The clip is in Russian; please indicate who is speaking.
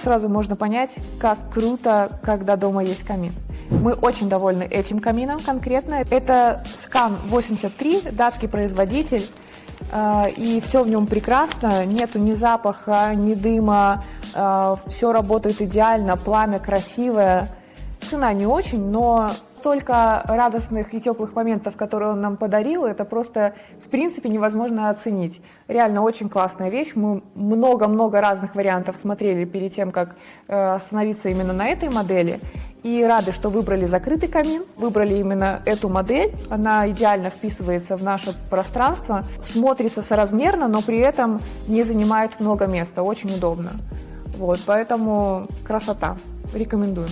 Speaker 1: сразу можно понять, как круто, когда дома есть камин. Мы очень довольны этим камином конкретно. Это Scan 83, датский производитель, и все в нем прекрасно, нету ни запаха, ни дыма, все работает идеально, пламя красивое. Цена не очень, но столько радостных и теплых моментов, которые он нам подарил, это просто, в принципе, невозможно оценить. Реально очень классная вещь. Мы много-много разных вариантов смотрели перед тем, как остановиться именно на этой модели. И рады, что выбрали закрытый камин, выбрали именно эту модель. Она идеально вписывается в наше пространство, смотрится соразмерно, но при этом не занимает много места. Очень удобно. Вот, поэтому красота. Рекомендуем.